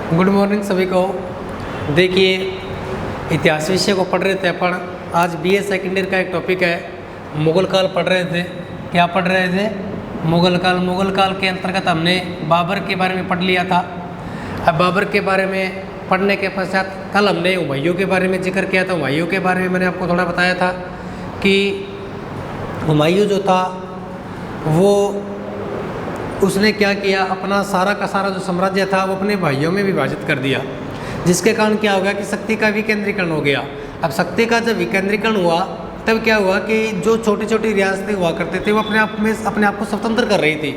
Good morning सभी को। देखिए, इतिहास विषय को पढ़ रहे थे अपन। आज बीए सेकेंड ईयर का एक टॉपिक है, मुग़ल काल पढ़ रहे थे। क्या पढ़ रहे थे? मुग़ल काल। मुग़ल काल के अंतर्गत हमने बाबर के बारे में पढ़ लिया था। अब बाबर के बारे में पढ़ने के पश्चात कल हमने हुमायूं के बारे में जिक्र किया था। हुमायूं के बारे में मैंने आपको थोड़ा बताया था कि हुमायूं जो था वो उसने क्या किया, अपना सारा का सारा जो साम्राज्य था वो अपने भाइयों में विभाजित कर दिया, जिसके कारण क्या हो गया कि शक्ति का विकेंद्रीकरण हो गया। अब शक्ति का जब विकेंद्रीकरण हुआ तब क्या हुआ कि जो छोटी छोटी रियासतें हुआ करते थे वो अपने आप को स्वतंत्र कर रही थी।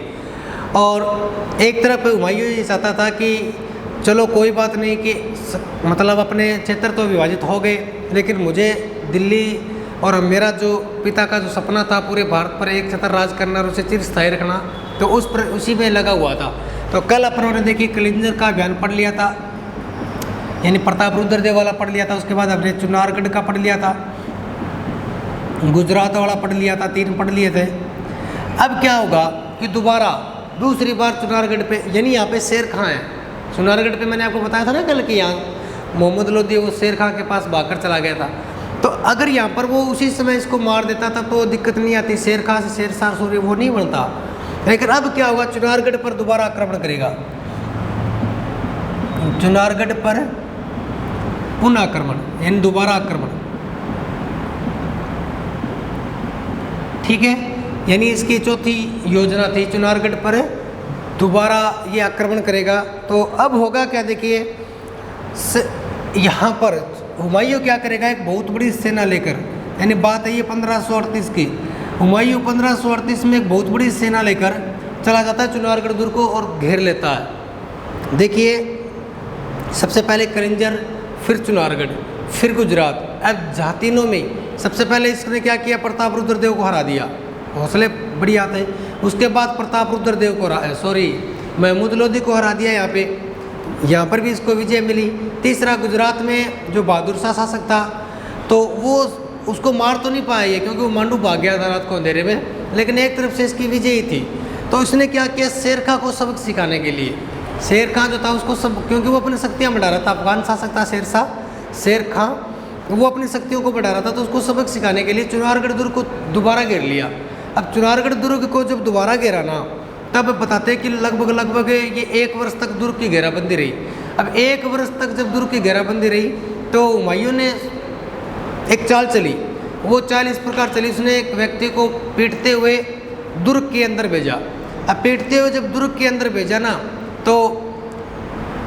और एक तरफ हुमायूं ये चाहता था कि चलो कोई बात नहीं कि मतलब अपने क्षेत्र तो विभाजित हो गए, लेकिन मुझे दिल्ली और मेरा जो पिता का जो सपना था पूरे भारत पर एक छत्र राज करना और उसे चिरस्थायी रखना, तो उसी में लगा हुआ था। तो कल अपन ने देखिए कलिंजर का अभियान पढ़ लिया था, यानी प्रताप रुद्रदेव वाला पढ़ लिया था। उसके बाद हमने चुनारगढ़ का पढ़ लिया था, गुजरात वाला पढ़ लिया था, 3 पढ़ लिए थे। अब क्या होगा कि दोबारा दूसरी बार चुनारगढ़ पे, यानी यहाँ पे शेर खां है। चुनारगढ़ पे मैंने आपको बताया था ना कल कि यहाँ मोहम्मद लोधी वो शेर खां के पास भागकर चला गया था। तो अगर यहाँ पर वो उसी समय इसको मार देता था तो दिक्कत नहीं आती, शेर खां से शेरशाह सूर्य वो नहीं बनता। लेकिन अब क्या होगा, चुनारगढ़ पर दोबारा आक्रमण करेगा। चुनारगढ़ पर पुनः आक्रमण, यानी दोबारा आक्रमण, ठीक है। यानी इसकी चौथी योजना थी, चुनारगढ़ पर दोबारा ये आक्रमण करेगा। तो अब होगा क्या, देखिए यहाँ पर हुमायूं क्या करेगा, एक बहुत बड़ी सेना लेकर, यानी बात है ये 1538 की। हुमायूं 1538 में एक बहुत बड़ी सेना लेकर चला जाता है चुनारगढ़ दुर्ग को और घेर लेता है। देखिए, सबसे पहले कलिंजर, फिर चुनारगढ़, फिर गुजरात। अब जातीनों में सबसे पहले इसने क्या किया, प्रताप रुद्रदेव को हरा दिया। हौसले बड़ी आते हैं। उसके बाद प्रताप रुद्रदेव को महमूद लोधी को हरा दिया। यहाँ पर भी इसको विजय मिली। तीसरा, गुजरात में जो बहादुर शाह शासक था तो वो उसको मार तो नहीं पाया, क्योंकि वो मांडू भाग गया था रात को अंधेरे में, लेकिन एक तरफ से इसकी विजय ही थी। तो इसने क्या किया, शेर खां को सबक सिखाने के लिए, शेर खां जो था उसको सब, क्योंकि वो अपनी शक्तियाँ बढ़ा रहा था, अफगान शासक था शेर खां, वो अपनी शक्तियों को बढ़ा रहा था, तो उसको सबक सिखाने के लिए चुनारगढ़ दुर्ग को दोबारा घेर लिया। अब चुनारगढ़ दुर्ग को जब दोबारा घेरा ना, तब बताते हैं कि लगभग ये 1 वर्ष तक दुर्ग की घेराबंदी रही। अब 1 वर्ष तक जब दुर्ग की घेराबंदी रही तो हुमायूं ने एक चाल चली। वो चाल इस प्रकार चली, उसने एक व्यक्ति को पीटते हुए दुर्ग के अंदर भेजा। अब पीटते हुए जब दुर्ग के अंदर भेजा ना, तो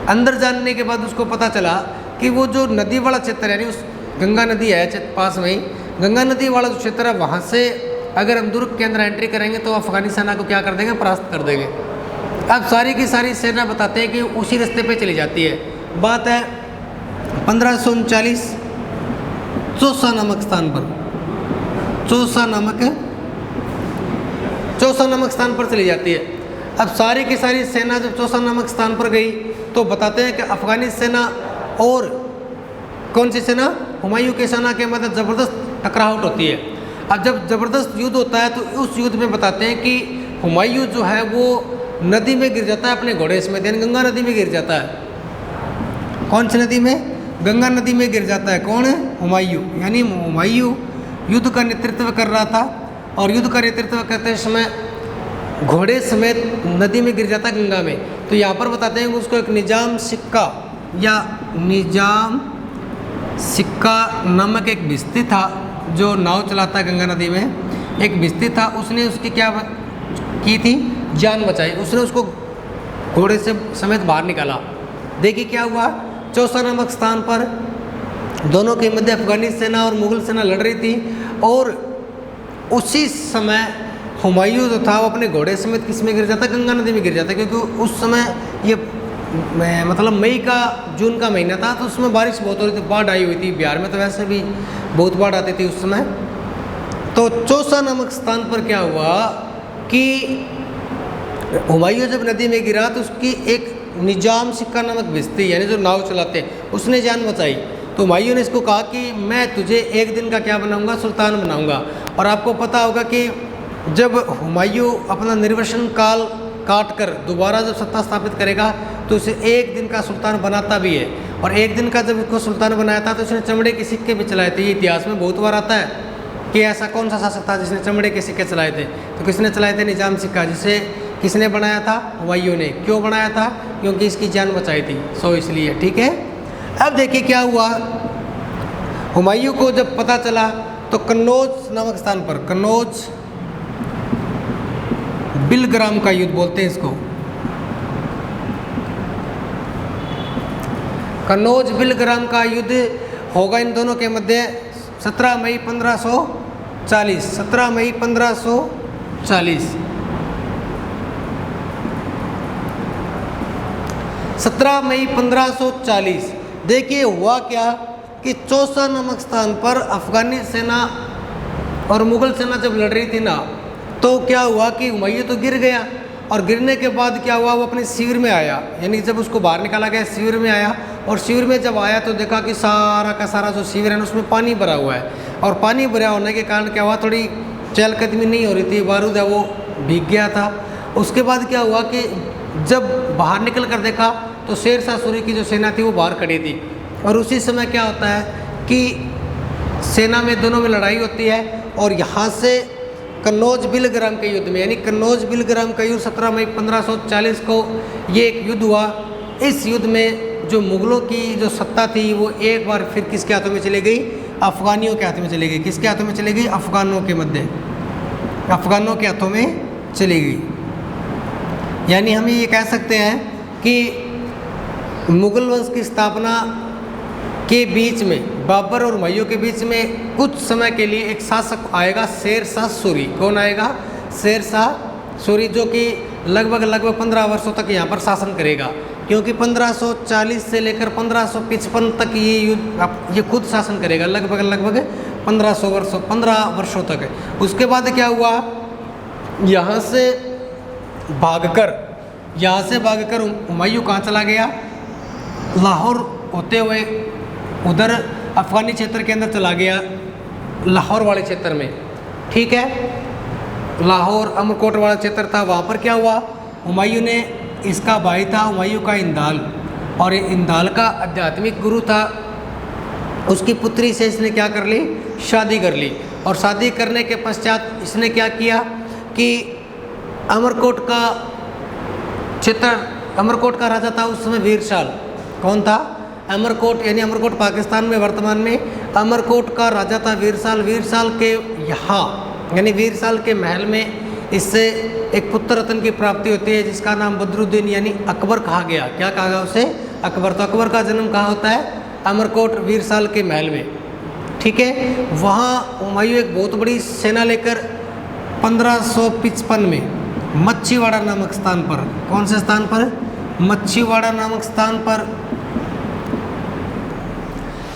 अंदर जानने के बाद उसको पता चला कि वो जो नदी वाला क्षेत्र, यानी उस गंगा नदी है पास में ही, गंगा नदी वाला जो क्षेत्र है, वहाँ से अगर हम दुर्ग के अंदर एंट्री करेंगे तो अफगानी सेना को क्या कर देंगे, परास्त कर देंगे। अब सारी की सारी सेना बताते हैं कि उसी रास्ते पे चली जाती है। बात है 1539 चौसा नामक स्थान पर, चौसा नामक स्थान पर चली जाती है। अब सारी की सारी सेना जब चौसा नामक स्थान पर गई तो बताते हैं कि अफगानी सेना और कौन सी सेना, हुमायूं की सेना के मध्य ज़बरदस्त टकराहट होती है। अब जब ज़बरदस्त युद्ध होता है तो उस युद्ध में बताते हैं कि हुमायूं जो है वो नदी में गिर जाता है अपने घोड़े समेत, यानी गंगा नदी में गिर जाता है। कौन सी नदी में? गंगा नदी में गिर जाता है। कौन है? हुमायूं। यानी हुमायूं युद्ध का नेतृत्व कर रहा था और युद्ध का नेतृत्व करते समय घोड़े समेत नदी में गिर जाता है गंगा में। तो यहाँ पर बताते हैं कि उसको एक निजाम सिक्का नामक एक भिस्ती था जो नाव चलाता है गंगा नदी में, एक भिस्ती था, उसने उसकी क्या की थी, जान बचाई। उसने उसको घोड़े से समेत बाहर निकाला। देखिए क्या हुआ, चौसा नामक स्थान पर दोनों के मध्य अफगानी सेना और मुग़ल सेना लड़ रही थी और उसी समय हुमायूं जो था वो अपने घोड़े समेत किस में गिर जाता, गंगा नदी में गिर जाता, क्योंकि उस समय ये मतलब मई का जून का महीना था, तो उसमें बारिश बहुत हो रही थी, बाढ़ आई हुई थी। बिहार में तो वैसे भी बहुत बाढ़ आती थी उस समय। तो चौसा नामक स्थान पर क्या हुआ कि हुमायूं जब नदी में गिरा तो उसकी एक निजाम सिक्का नामक भिस्ती, यानी जो नाव चलाते हैं, उसने जान बचाई। तो हुमायूं ने इसको कहा कि मैं तुझे एक दिन का क्या बनाऊंगा, सुल्तान बनाऊंगा। और आपको पता होगा कि जब हुमायूं अपना निर्वासन काल काट कर दोबारा जब सत्ता स्थापित करेगा तो उसे एक दिन का सुल्तान बनाता भी है। और एक दिन का जब उसको सुल्तान बनाया था तो उसने चमड़े के सिक्के भी चलाए थे। ये इतिहास में बहुत बार आता है कि ऐसा कौन सा शासक था जिसने चमड़े के सिक्के चलाए थे। तो किसने चलाए थे? निजाम सिक्का, जिसे किसने बनाया था? हुमायूं ने। क्यों बनाया था? क्योंकि इसकी जान बचाई थी, सो इसलिए। ठीक है, अब देखिए क्या हुआ। हुमायूं को जब पता चला तो कन्नौज नामक स्थान पर, कन्नौज बिलग्राम का युद्ध बोलते हैं इसको, कन्नौज बिलग्राम का युद्ध होगा इन दोनों के मध्य 17 मई 1540, 17 मई 1540। 17 मई 1540। देखिए हुआ क्या कि चौसा नामक स्थान पर अफगानी सेना और मुगल सेना जब लड़ रही थी ना, तो क्या हुआ कि हुमायूं तो गिर गया, और गिरने के बाद क्या हुआ, वो अपने शिविर में आया। यानी जब उसको बाहर निकाला गया शिविर में आया, और शिविर में जब आया तो देखा कि सारा का सारा जो शिविर है उसमें पानी भरा हुआ है। और पानी भरा होने के कारण क्या हुआ, थोड़ी चहलकदमी नहीं हो रही थी, बारूद है वो भीग गया था। उसके बाद क्या हुआ कि जब बाहर निकल कर देखा तो शेरशाह सूरी की जो सेना थी वो बाहर खड़ी थी। और उसी समय क्या होता है कि सेना में दोनों में लड़ाई होती है, और यहाँ से कन्नौज बिलग्राम के युद्ध में, यानी कन्नौज बिलग्राम का युद्ध 17 मई 1540 को ये एक युद्ध हुआ। इस युद्ध में जो मुगलों की जो सत्ता थी वो एक बार फिर किसके हाथों में चली गई? अफ़गानियों के हाथों में चली गई। किसके हाथों में चली गई? अफ़गानों के मध्य, अफ़गानों के हाथों में चली गई। यानी हम ये कह सकते हैं कि मुगल वंश की स्थापना के बीच में, बाबर और हुमायूं के बीच में कुछ समय के लिए एक शासक आएगा, शेरशाह सूरी। कौन आएगा? शेरशाह सूरी, जो कि लगभग 15 वर्षों तक यहाँ पर शासन करेगा। क्योंकि 1540 से लेकर 1555 तक ये खुद शासन करेगा, लगभग 15 वर्षों तक। उसके बाद क्या हुआ, यहाँ से भागकर हुमायूं कहाँ चला गया? लाहौर होते हुए उधर अफ़गानी क्षेत्र के अंदर चला गया, लाहौर वाले क्षेत्र में। ठीक है, लाहौर अमरकोट वाला क्षेत्र था। वहाँ पर क्या हुआ, हुमायूं ने, इसका भाई था हुमायूं का इंदाल, और ये इंदाल का आध्यात्मिक गुरु था, उसकी पुत्री से इसने क्या कर ली? शादी कर ली। और शादी करने के पश्चात इसने क्या किया कि अमरकोट का क्षेत्र, अमरकोट का राजा था उस समय वीरशाल। कौन था? अमरकोट, यानी अमरकोट पाकिस्तान में वर्तमान में। अमरकोट का राजा था वीरशाल। वीरशाल के यहाँ, यानी वीरशाल के महल में इससे एक पुत्र रत्न की प्राप्ति होती है, जिसका नाम बदरुद्दीन यानी अकबर कहा गया। क्या कहा गया उसे? अकबर। तो अकबर का जन्म कहाँ होता है? अमरकोट वीरशाल के महल में। ठीक है, वहाँ हुमायूं एक बहुत बड़ी सेना लेकर 1555 में मच्छीवाड़ा नामक स्थान पर, कौन से स्थान पर? मच्छीवाड़ा नामक स्थान पर,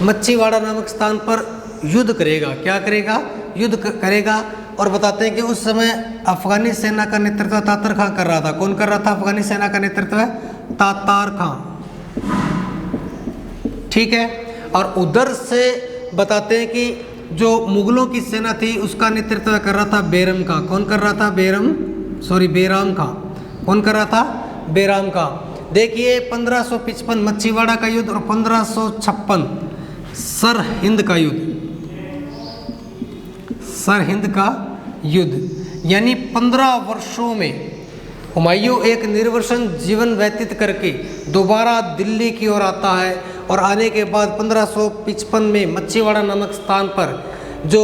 मच्छीवाड़ा नामक स्थान पर युद्ध करेगा। क्या करेगा? युद्ध करेगा। और बताते हैं कि उस समय अफगानी सेना का नेतृत्व तातर खां कर रहा था। कौन कर रहा था अफगानी सेना का नेतृत्व? तातार खां। ठीक है, और उधर से बताते हैं कि जो मुगलों की सेना थी उसका नेतृत्व कर रहा था बेरम खां। कौन कर रहा था? बेराम खां। कौन कर रहा था? बेराम खां। देखिए 1555 मच्छीवाड़ा का युद्ध और 1556 सरहिंद का युद्ध, सरहिंद का युद्ध, यानी 15 वर्षों में हुमायूं एक निर्वसन जीवन व्यतीत करके दोबारा दिल्ली की ओर आता है। और आने के बाद 1555 में मच्छीवाड़ा नामक स्थान पर जो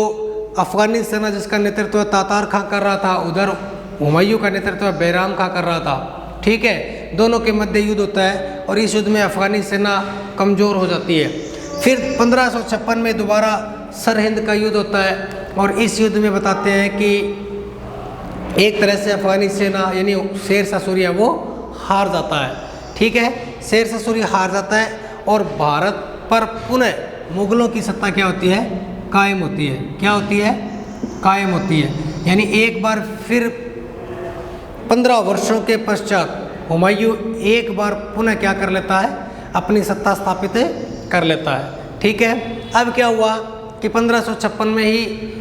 अफगानी सेना जिसका नेतृत्व तातार खां कर रहा था, उधर हुमायूं का नेतृत्व बेराम खां कर रहा था। ठीक है, दोनों के मध्य युद्ध होता है और इस युद्ध में अफगानी सेना कमज़ोर हो जाती है। फिर 1556 में दोबारा सरहिंद का युद्ध होता है, और इस युद्ध में बताते हैं कि एक तरह से अफगानी सेना यानी शेरशाह सूरी वो हार जाता है। ठीक है, शेरशाह सूरी हार जाता है और भारत पर पुनः मुगलों की सत्ता क्या होती है? कायम होती है। क्या होती है? कायम होती है। यानी एक बार फिर 15 वर्षों के पश्चात हुमायूं एक बार पुनः क्या कर लेता है? अपनी सत्ता स्थापित कर लेता है। ठीक है, अब क्या हुआ कि 1556 में ही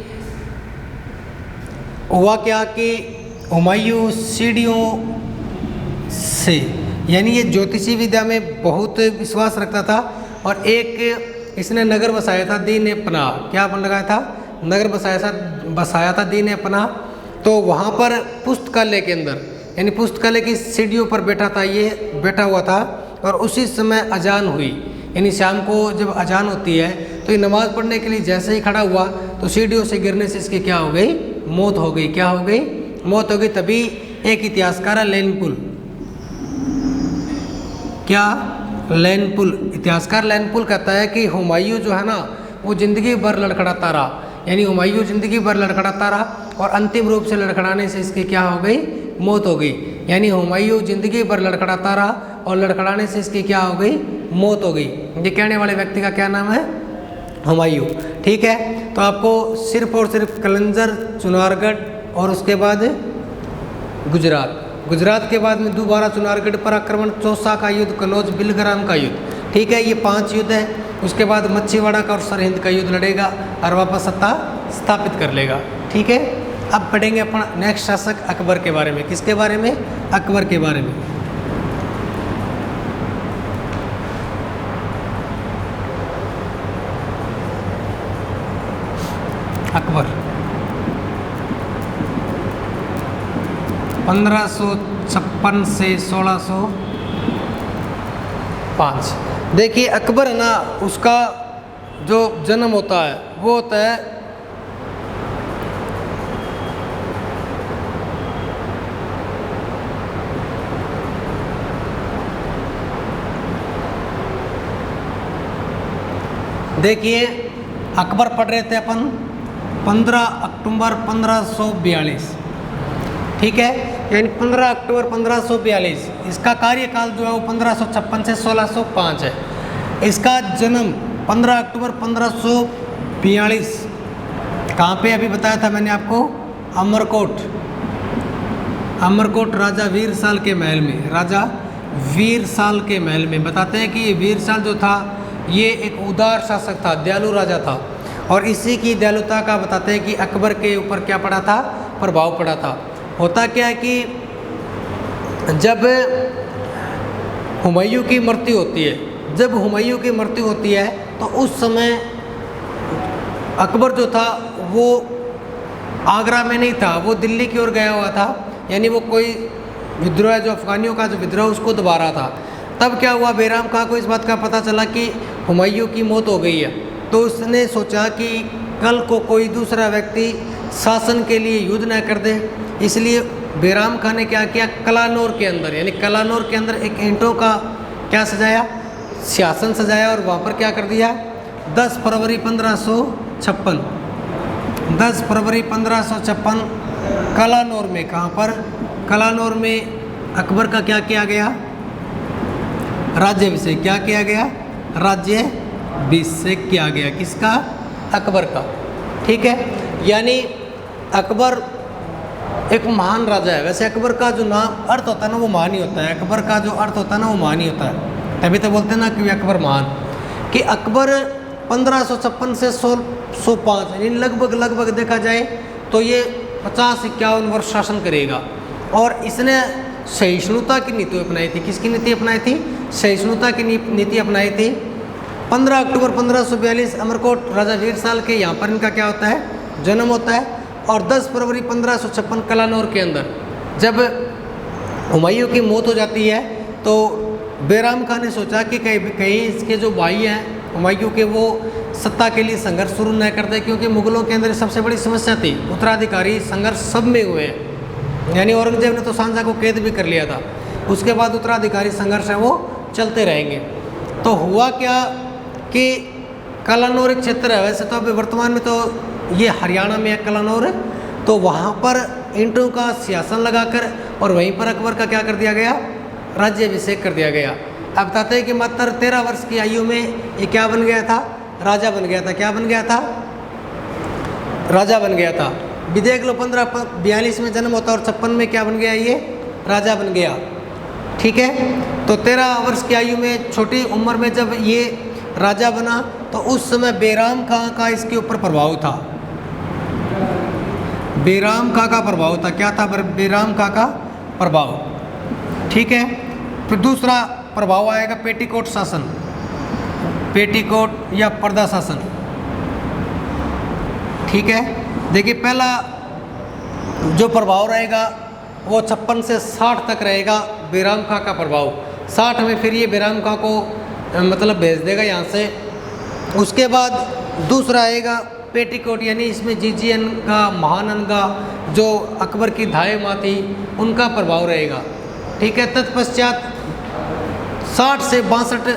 हुआ क्या कि हुमायूं सीढ़ियों से, यानी ये ज्योतिषी विद्या में बहुत विश्वास रखता था। और एक इसने नगर बसाया था दीन पनाह, क्या लगाया था, नगर बसाया था दीन पनाह। तो वहाँ पर पुस्तकालय के अंदर, यानी पुस्तकालय की सीढ़ियों पर बैठा था, ये बैठा हुआ था। और उसी समय अजान हुई, यानी शाम को जब अजान होती है तो ये नमाज़ पढ़ने के लिए जैसे ही खड़ा हुआ तो सीढ़ियों से गिरने से इसकी क्या हो गई, मौत हो गई। क्या हो गई, मौत हो गई। तभी एक इतिहासकार है लेनपुल, क्या, लेनपुल, इतिहासकार लेनपुल कहता है कि हुमायूं जो है ना वो ज़िंदगी भर लड़खड़ाता रहा, यानी हुमायूं ज़िंदगी भर लड़खड़ाता रहा और अंतिम रूप से लड़खड़ाने से इसकी क्या हो गई, मौत हो गई। यानी हुमायूं ज़िंदगी भर लड़खड़ाता रहा और लड़खड़ाने से इसकी क्या हो गई, मौत हो गई। ये कहने वाले व्यक्ति का क्या नाम है, हुमायूं। ठीक है, तो आपको सिर्फ और सिर्फ कलंजर, चुनारगढ़ और उसके बाद गुजरात के बाद में दोबारा चुनारगढ़ पर आक्रमण, चौसा का युद्ध, कनौज, बिलग्राम का युद्ध। ठीक है, ये 5 युद्ध है। उसके बाद मच्छीवाड़ा का और सरहिंद का युद्ध लड़ेगा और वापस सत्ता स्थापित कर लेगा। ठीक है, अब पढ़ेंगे अपन नेक्स्ट शासक अकबर के बारे में। किसके बारे में, अकबर के बारे में। अकबर 1556 से 1605। देखिए अकबर है ना, उसका जो जन्म होता है वो होता है देखिए अकबर पढ़ रहे थे अपन 15 अक्टूबर 1542। ठीक है, यानी 15 अक्टूबर 1542। इसका कार्यकाल जो है वो 1556 से 1605 है। इसका जन्म 15 अक्टूबर 1542 कहाँ पे, अभी बताया था मैंने आपको, अमरकोट राजा वीरसाल के महल में, राजा वीरसाल के महल में। बताते हैं कि ये वीरसाल जो था ये एक उदार शासक था, दयालु राजा था। और इसी की दयालुता का बताते हैं कि अकबर के ऊपर क्या पड़ा था, प्रभाव पड़ा था। होता क्या है कि जब हुमायूं की मृत्यु होती है, तो उस समय अकबर जो था वो आगरा में नहीं था, वो दिल्ली की ओर गया हुआ था। यानी वो कोई विद्रोह, जो अफगानियों का जो विद्रोह उसको दबा रहा था। तब क्या हुआ, बैराम खां को इस बात का पता चला कि हुमायूं की मौत हो गई है। तो उसने सोचा कि कल को कोई दूसरा व्यक्ति शासन के लिए युद्ध न कर दे, इसलिए बैराम खां ने क्या किया, कलानौर के अंदर, यानी कलानौर के अंदर एक ईंटों का क्या सजाया, सिंहासन सजाया और वहाँ पर क्या कर दिया, 10 फरवरी 1556, 10 फरवरी 1556 कलानौर में, कहाँ पर, कलानौर में अकबर का क्या किया गया, राज्याभिषेक। क्या किया गया, राज्याभिषेक किया गया। किसका, अकबर का। ठीक है, यानी अकबर एक महान राजा है। वैसे अकबर का जो नाम अर्थ होता है ना वो महान ही होता है, अकबर का जो अर्थ होता है ना वो महान ही होता है। तभी तो बोलते हैं ना कि अकबर महान। कि अकबर 1556 से 1605 यानी लगभग देखा जाए तो ये 50-51 वर्ष शासन करेगा। और इसने सहिष्णुता की नीति अपनाई थी। किसकी नीति अपनाई थी, सहिष्णुता की नीति अपनाई थी। 15 अक्टूबर 1542 अमरकोट राजा वीरसाल के यहाँ पर इनका क्या होता है, जन्म होता है। और 10 फरवरी 1556 कलानौर के अंदर जब हुमायूं की मौत हो जाती है तो बैराम खां ने सोचा कि कहीं इसके जो भाई हैं हुमायूं के, वो सत्ता के लिए संघर्ष शुरू न कर दे, क्योंकि मुगलों के अंदर सबसे बड़ी समस्या थी, उत्तराधिकारी संघर्ष सब में हुए हैं। यानी औरंगजेब ने तो शाहजहां को कैद भी कर लिया था, उसके बाद उत्तराधिकारी संघर्ष है वो चलते रहेंगे। तो हुआ क्या कि कलानौर एक क्षेत्र है, वैसे तो अभी वर्तमान में तो ये हरियाणा में है कलानौर, तो वहाँ पर ईंटों का सिंहासन लगाकर और वहीं पर अकबर का क्या कर दिया गया, राज्याभिषेक कर दिया गया। अब बताते हैं कि मात्र 13 वर्ष की आयु में ये क्या बन गया था, राजा बन गया था। क्या बन गया था, राजा बन गया था। भी देख लो 1542 में जन्म होता और 56 में क्या बन गया, ये राजा बन गया। ठीक है, तो 13 वर्ष की आयु में, छोटी उम्र में जब ये राजा बना तो उस समय बैराम खां का इसके ऊपर प्रभाव था। बैराम खां का प्रभाव था। क्या था, बैराम खां का प्रभाव। ठीक है, फिर दूसरा प्रभाव आएगा पेटीकोट शासन, पेटीकोट या पर्दा शासन। ठीक है, देखिए पहला जो प्रभाव रहेगा वो 56 से 60 तक रहेगा बेराम खां का प्रभाव। 60 में फिर ये बेराम खां को मतलब भेज देगा यहाँ से। उसके बाद दूसरा आएगा पेटीकोट, यानी इसमें जीजीएन का, महानन का, जो अकबर की धाए माँ थी उनका प्रभाव रहेगा। ठीक है, तत्पश्चात 60 से 62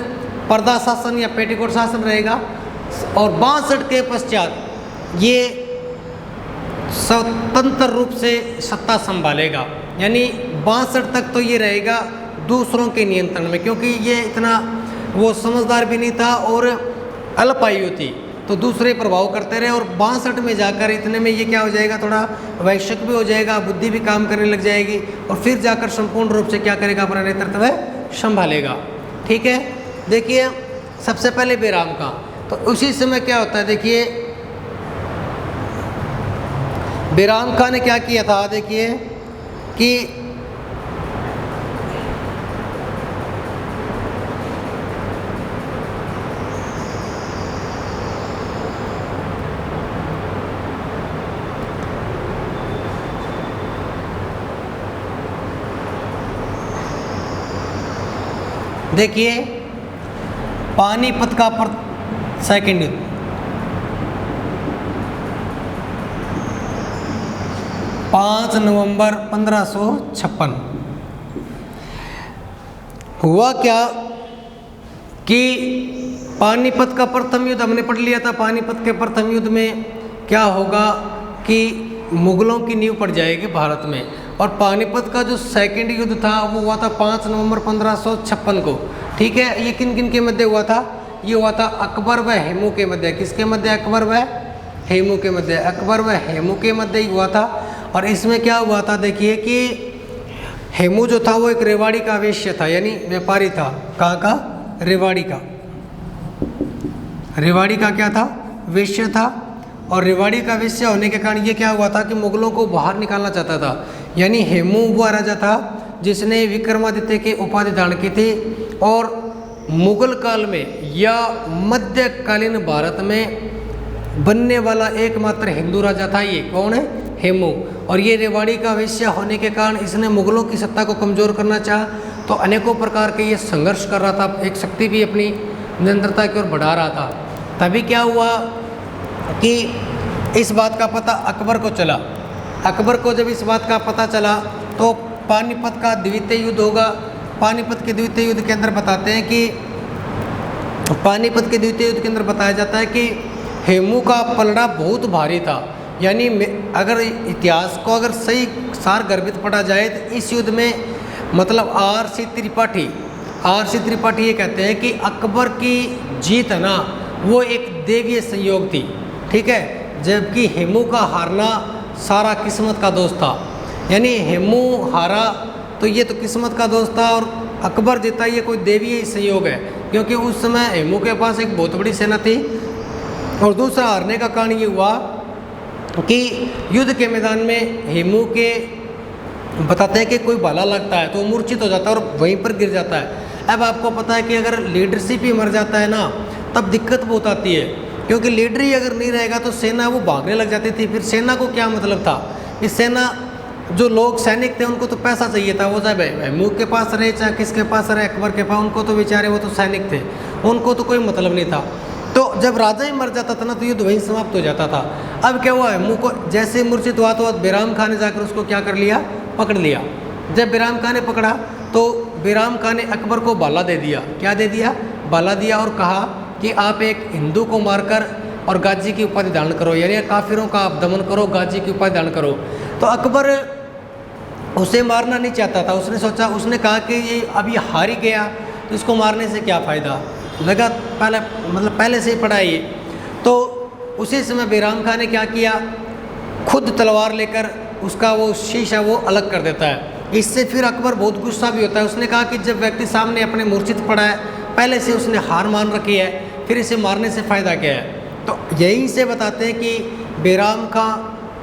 पर्दा शासन या पेटीकोट शासन रहेगा और 62 के पश्चात ये स्वतंत्र रूप से सत्ता संभालेगा। यानी 62 तक तो ये रहेगा दूसरों के नियंत्रण में, क्योंकि ये इतना वो समझदार भी नहीं था और अल्पायु थी, तो दूसरे प्रभाव करते रहे। और 62 में जाकर इतने में ये क्या हो जाएगा, थोड़ा वैश्विक भी हो जाएगा, बुद्धि भी काम करने लग जाएगी और फिर जाकर संपूर्ण रूप से क्या करेगा, अपना नेतृत्व संभालेगा। ठीक है, देखिए सबसे पहले बेराम खां, तो उसी समय क्या होता है, देखिए बेराम खां ने क्या किया था, देखिए कि देखिए पानीपत का सेकंड युद्ध, पाँच नवंबर 1556 हुआ क्या कि पानीपत का प्रथम युद्ध हमने पढ़ लिया था। पानीपत के प्रथम युद्ध में क्या होगा कि मुगलों की नींव पड़ जाएगी भारत में, और पानीपत का जो सेकंड युद्ध था वो हुआ था 5 नवंबर 1556 को। ठीक है, ये किन किन के मध्य हुआ था, ये हुआ था अकबर व हेमू के मध्य। किसके मध्य, अकबर व हेमू के मध्य, अकबर व हेमू के मध्य ही हुआ था। और इसमें क्या हुआ था, देखिए कि हेमू जो था वो एक रेवाड़ी का वेश्य था, यानी व्यापारी था। कहाँ का, रेवाड़ी का, रेवाड़ी का क्या था, वेश्य था। और रेवाड़ी का वेश्य होने के कारण ये क्या हुआ था कि मुगलों को बाहर निकालना चाहता था। यानी हेमू वह राजा था जिसने विक्रमादित्य के उपाधि धारण की थी, और मुगल काल में या मध्यकालीन भारत में बनने वाला एकमात्र हिंदू राजा था। ये कौन है, हेमू। और ये रेवाड़ी का वेश्य होने के कारण इसने मुगलों की सत्ता को कमज़ोर करना चाहा, तो अनेकों प्रकार के ये संघर्ष कर रहा था, एक शक्ति भी अपनी निरंतरता की ओर बढ़ा रहा था। तभी क्या हुआ कि इस बात का पता अकबर को चला। अकबर को जब इस बात का पता चला तो पानीपत का द्वितीय युद्ध होगा। पानीपत के द्वितीय युद्ध के अंदर बताते हैं कि पानीपत के द्वितीय युद्ध के अंदर बताया जाता है कि हेमू का पलड़ा बहुत भारी था। यानी अगर इतिहास को अगर सही सार गर्भित पढ़ा जाए तो इस युद्ध में मतलब आर.सी. त्रिपाठी ये कहते हैं कि अकबर की जीत है ना वो एक देवीय संयोग थी। ठीक है, जबकि हेमू का हारना सारा किस्मत का दोष था। यानी हेमू हारा तो ये तो किस्मत का दोष था, और अकबर जीता ये कोई देवीय संयोग है, क्योंकि उस समय हेमू के पास एक बहुत बड़ी सेना थी। और दूसरा हारने का कारण ये हुआ कि युद्ध के मैदान में हेमू के बताते हैं कि कोई भाला लगता है तो मूर्छित हो जाता है और वहीं पर गिर जाता है। अब आपको पता है कि अगर लीडरशिप ही मर जाता है ना तब दिक्कत बहुत आती है, क्योंकि लीडर ही अगर नहीं रहेगा तो सेना वो भागने लग जाती थी। फिर सेना को क्या मतलब था, इस सेना जो लोग सैनिक थे उनको तो पैसा चाहिए था, वो चाहे हेमू के पास रहे चाहे किसके पास रहे, अकबर के पास, उनको तो बेचारे वो तो सैनिक थे, उनको तो कोई मतलब नहीं था। तो जब राजा ही मर जाता था ना तो युद्ध वहीं समाप्त हो जाता था। अब क्या हुआ, हेमू को जैसे मूर्छित हुआ तो बेराम खां ने जाकर उसको क्या कर लिया, पकड़ लिया। जब बेराम खां ने पकड़ा तो बेराम खां ने अकबर को भाला दे दिया। क्या दे दिया, भाला दिया, और कहा कि आप एक हिंदू को मारकर और गाजी की उपाधि धारण करो, यानी काफिरों का आप दमन करो, गाजी की उपाधि धारण करो। तो अकबर उसे मारना नहीं चाहता था। उसने सोचा, उसने कहा कि ये अभी हार ही गया तो इसको मारने से क्या फ़ायदा, लगा पहले से ही पड़ा ये। तो उसी समय बेराम खां ने क्या किया, खुद तलवार लेकर उसका वो शीशा वो अलग कर देता है। इससे फिर अकबर बहुत गुस्सा भी होता है। उसने कहा कि जब व्यक्ति सामने अपने मूर्छित पड़ा है, पहले से उसने हार मान रखी है, फिर इसे मारने से फ़ायदा क्या है। तो यहीं से बताते हैं कि बेराम खां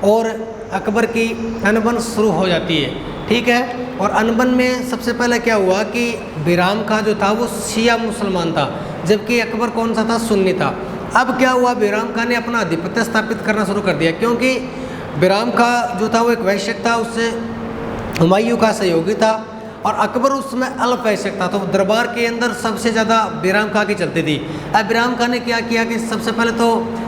और अकबर की अनबन शुरू हो जाती है। ठीक है, और अनबन में सबसे पहले क्या हुआ कि बिराम खां जो था वो शिया मुसलमान था, जबकि अकबर कौन सा था, सुन्नी था। अब क्या हुआ, बिराम खां ने अपना आधिपत्य स्थापित करना शुरू कर दिया, क्योंकि बिराम खां जो था वो एक वैश्यक था, उससे हुमायूं का सहयोगी था, और अकबर उस समय अल्पवैश्यक था। तो दरबार के अंदर सबसे ज़्यादा बिराम खां की चलती थी। अब बिराम खां ने क्या किया कि सबसे पहले तो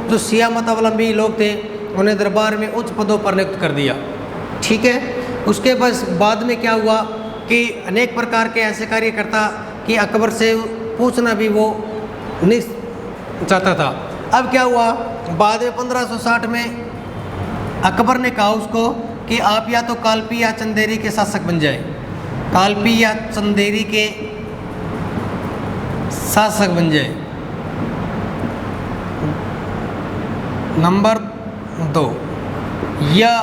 जो शिया मतावलंबी लोग थे उन्हें दरबार में उच्च पदों पर नियुक्त कर दिया, ठीक है। उसके बाद में क्या हुआ कि अनेक प्रकार के ऐसे कार्य करता कि अकबर से पूछना भी वो नहीं चाहता था। अब क्या हुआ, बाद में 1560 में अकबर ने कहा उसको कि आप या तो कालपी या चंदेरी के शासक बन जाए, कालपी या चंदेरी के शासक बन जाए। नंबर 2, या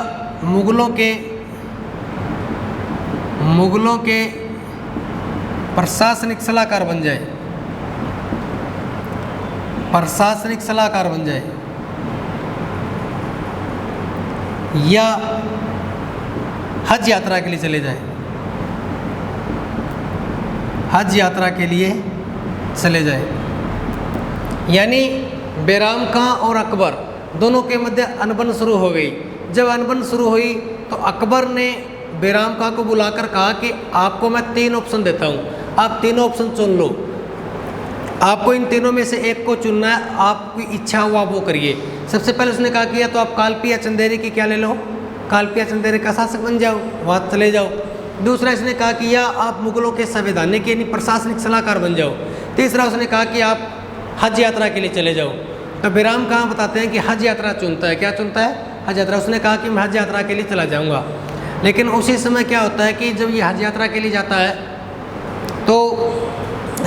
मुगलों के प्रशासनिक सलाहकार बन जाए, प्रशासनिक सलाहकार बन जाए, या हज यात्रा के लिए चले जाए, हज यात्रा के लिए चले जाए। यानी बिराम खां और अकबर दोनों के मध्य अनबन शुरू हो गई। जब अनबन शुरू हुई तो अकबर ने बिराम खां को बुलाकर कहा कि आपको मैं 3 ऑप्शन देता हूँ, आप तीनों ऑप्शन चुन लो, आपको इन तीनों में से एक को चुनना है, आपकी इच्छा हुआ वो करिए। सबसे पहले उसने कहा कि या तो आप कालपी या चंदेरी की क्या ले लो, कालपी या चंदेरी का शासक बन जाओ, वहाँ चले जाओ। दूसरा इसने कहा कि या आप मुगलों के संवैधानिक यानी प्रशासनिक सलाहकार बन जाओ। तीसरा उसने कहा कि आप हज यात्रा के लिए चले जाओ। तो बिराम खां बताते हैं कि हज यात्रा चुनता है। क्या चुनता है? हज यात्रा। उसने कहा कि मैं हज यात्रा के लिए चला जाऊँगा। लेकिन उसी समय क्या होता है कि जब ये हज यात्रा के लिए जाता है तो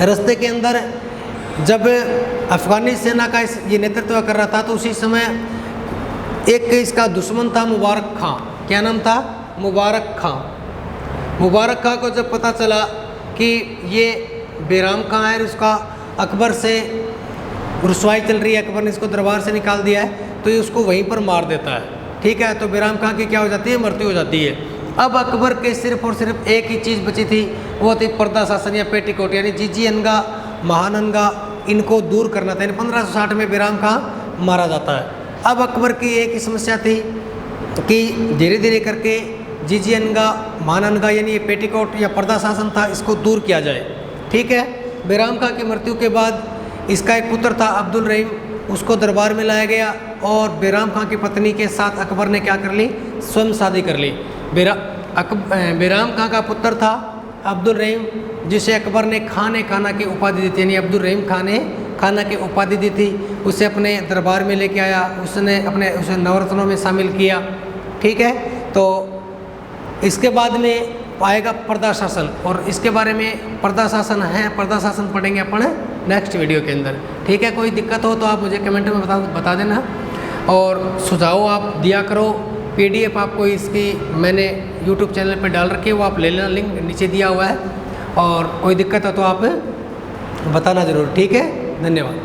रास्ते के अंदर जब अफ़गानी सेना का ये नेतृत्व कर रहा था तो उसी समय एक इसका दुश्मन था मुबारक खां। क्या नाम था? मुबारक खां। मुबारक खां को जब पता चला कि ये बिराम खां है, उसका अकबर से रुसवाई चल रही है, अकबर ने इसको दरबार से निकाल दिया है, तो ये उसको वहीं पर मार देता है। ठीक है, तो बिराम खां की क्या हो जाती है? मृत्यु हो जाती है। अब अकबर के सिर्फ और सिर्फ एक ही चीज़ बची थी, वो थी पर्दा शासन या पेटीकोट, यानी जीजीअनगा, महानंगा, इनको दूर करना था। यानी 1560 में बिराम खां मारा जाता है। अब अकबर की एक ही समस्या थी कि धीरे धीरे करके जीजीअनगा, महानंगा यानी ये पेटीकोट या पर्दा शासन था, इसको दूर किया जाए। ठीक है, बिराम खां की मृत्यु के बाद इसका एक पुत्र था अब्दुल रहीम, उसको दरबार में लाया गया और बिराम खां की पत्नी के साथ अकबर ने क्या कर ली? स्वयं शादी कर ली। बिराम खां का पुत्र था अब्दुल रहीम, जिसे अकबर ने खाने खाना की उपाधि दी थी, यानी अब्दुल रहीम खान ने खाना की उपाधि दी थी। उसे अपने दरबार में लेके आया, उसे नवरत्नों में शामिल किया। ठीक है, तो इसके बाद में आएगा पर्दा शासन, और इसके बारे में पर्दा शासन है, पर्दा शासन पढ़ेंगे अपन नेक्स्ट वीडियो के अंदर। ठीक है, कोई दिक्कत हो तो आप मुझे कमेंट में बता देना, और सुझाव आप दिया करो। PDF आपको इसकी मैंने YouTube चैनल पर डाल रखी है, वो आप ले लेना, लिंक नीचे दिया हुआ है। और कोई दिक्कत हो तो आप बताना ज़रूर। ठीक है, धन्यवाद।